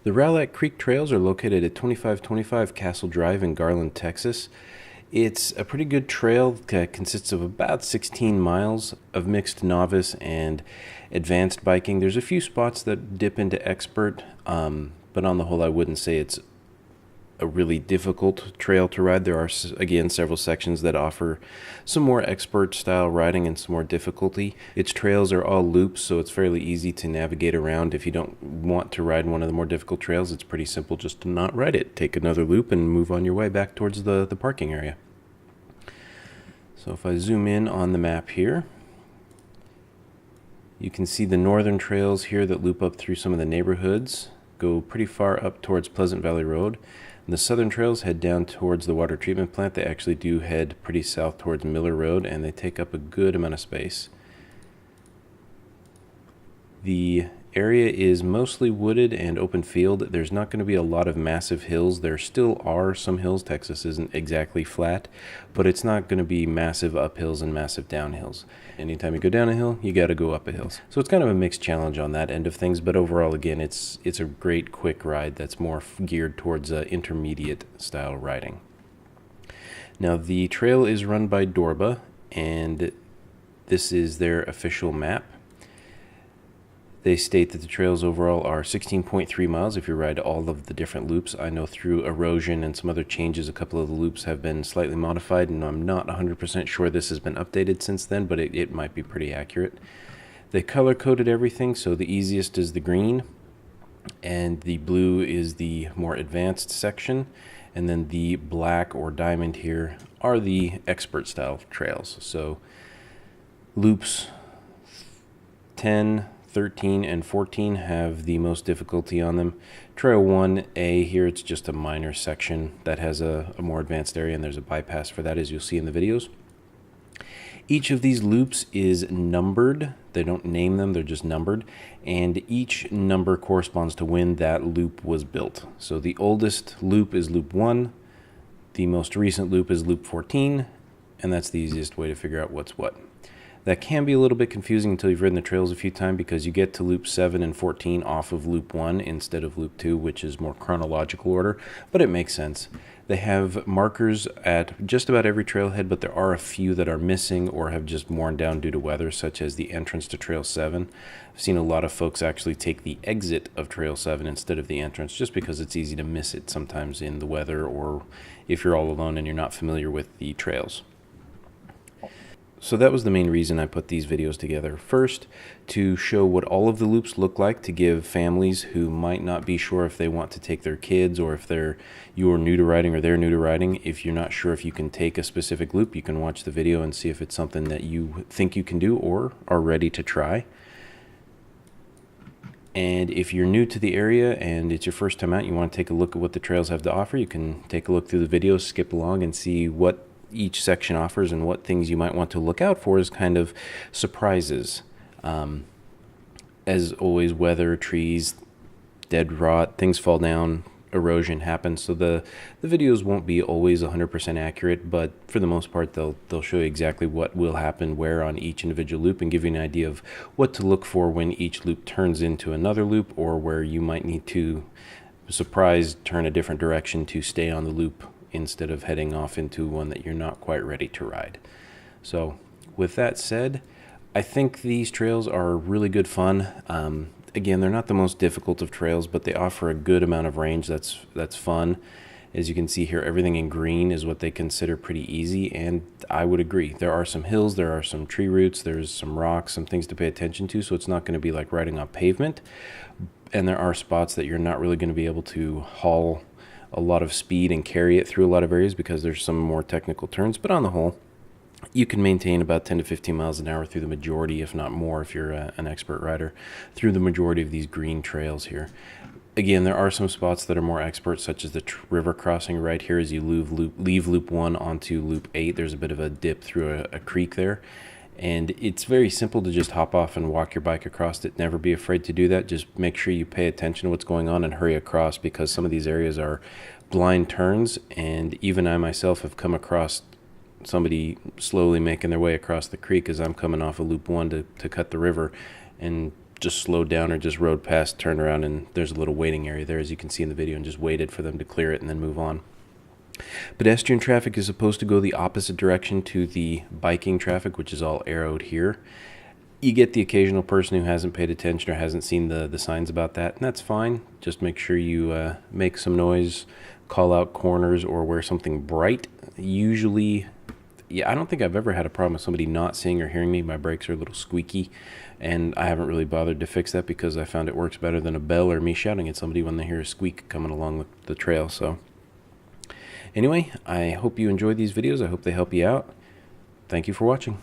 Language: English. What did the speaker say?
The Rowlett Creek trails are located at 2525 Castle Drive in Garland, Texas. It's a pretty good trail that consists of about 16 miles of mixed novice and advanced biking. There's a few spots that dip into expert, but on the whole, I wouldn't say it's a really difficult trail to ride. There are, again, several sections that offer some more expert style riding and some more difficulty. Its trails are all loops, so it's fairly easy to navigate around. If you don't want to ride one of the more difficult trails, it's pretty simple just to not ride it. Take another loop and move on your way back towards the parking area. So if I zoom in on the map here, you can see the northern trails here that loop up through some of the neighborhoods, go pretty far up towards Pleasant Valley Road. And the southern trails head down towards the water treatment plant. They actually do head pretty south towards Miller Road, and they take up a good amount of space. The area is mostly wooded and open field. There's not going to be a lot of massive hills. There still are some hills. Texas isn't exactly flat, but it's not going to be massive uphills and massive downhills. Anytime you go down a hill, you got to go up a hill. So it's kind of a mixed challenge on that end of things, but overall, again, it's a great quick ride that's more geared towards intermediate style riding. Now, the trail is run by DORBA, and this is their official map. They state that the trails overall are 16.3 miles if you ride all of the different loops. I know through erosion and some other changes, a couple of the loops have been slightly modified, and I'm not 100% sure this has been updated since then, but it might be pretty accurate. They color-coded everything, so the easiest is the green, and the blue is the more advanced section, and then the black or diamond here are the expert-style trails. So loops 10, 13 and 14 have the most difficulty on them. Trail 1A here, it's just a minor section that has a more advanced area, and there's a bypass for that, as you'll see in the videos. Each of these loops is numbered. They don't name them, they're just numbered, and each number corresponds to when that loop was built. So the oldest loop is loop 1, the most recent loop is loop 14, and that's the easiest way to figure out what's what. That can be a little bit confusing until you've ridden the trails a few times, because you get to loop 7 and 14 off of loop 1 instead of loop 2, which is more chronological order, but it makes sense. They have markers at just about every trailhead, but there are a few that are missing or have just worn down due to weather, such as the entrance to Trail 7. I've seen a lot of folks actually take the exit of Trail 7 instead of the entrance, just because it's easy to miss it sometimes in the weather, or if you're all alone and you're not familiar with the trails. So that was the main reason I put these videos together. First, to show what all of the loops look like, to give families who might not be sure if they want to take their kids, or if you're new to riding or they're new to riding. If you're not sure if you can take a specific loop, you can watch the video and see if it's something that you think you can do or are ready to try. And if you're new to the area and it's your first time out, you want to take a look at what the trails have to offer, you can take a look through the videos, skip along, and see what each section offers and what things you might want to look out for as kind of surprises. As always, weather, trees, dead rot, things fall down, erosion happens. So the videos won't be always 100% accurate, but for the most part, they'll show you exactly what will happen where on each individual loop, and give you an idea of what to look for when each loop turns into another loop, or where you might need to turn a different direction to stay on the loop instead of heading off into one that you're not quite ready to ride. So with that said, I think these trails are really good fun. Again, they're not the most difficult of trails, but they offer a good amount of range that's fun. As you can see here, everything in green is what they consider pretty easy, and I would agree. There are some hills, there are some tree roots, there's some rocks, some things to pay attention to, so it's not going to be like riding on pavement. And there are spots that you're not really going to be able to haul a lot of speed and carry it through a lot of areas, because there's some more technical turns, but on the whole, you can maintain about 10 to 15 miles an hour through the majority, if not more, if you're an expert rider, through the majority of these green trails here. Again, there are some spots that are more expert, such as the river crossing right here as you leave loop 1 onto loop 8. There's a bit of a dip through a creek there, and it's very simple to just hop off and walk your bike across it. Never be afraid to do that. Just make sure you pay attention to what's going on and hurry across, because some of these areas are blind turns, and even I myself have come across somebody slowly making their way across the creek as I'm coming off of loop 1 to cut the river, and just slowed down or just rode past, turned around, and there's a little waiting area there, as you can see in the video, and just waited for them to clear it and then move on. Pedestrian traffic is supposed to go the opposite direction to the biking traffic, which is all arrowed here. You get the occasional person who hasn't paid attention or hasn't seen the signs about that, and that's fine. Just make sure you make some noise, call out corners, or wear something bright. Usually, yeah, I don't think I've ever had a problem with somebody not seeing or hearing me. My brakes are a little squeaky, and I haven't really bothered to fix that because I found it works better than a bell or me shouting at somebody when they hear a squeak coming along the trail. So anyway, I hope you enjoyed these videos. I hope they help you out. Thank you for watching.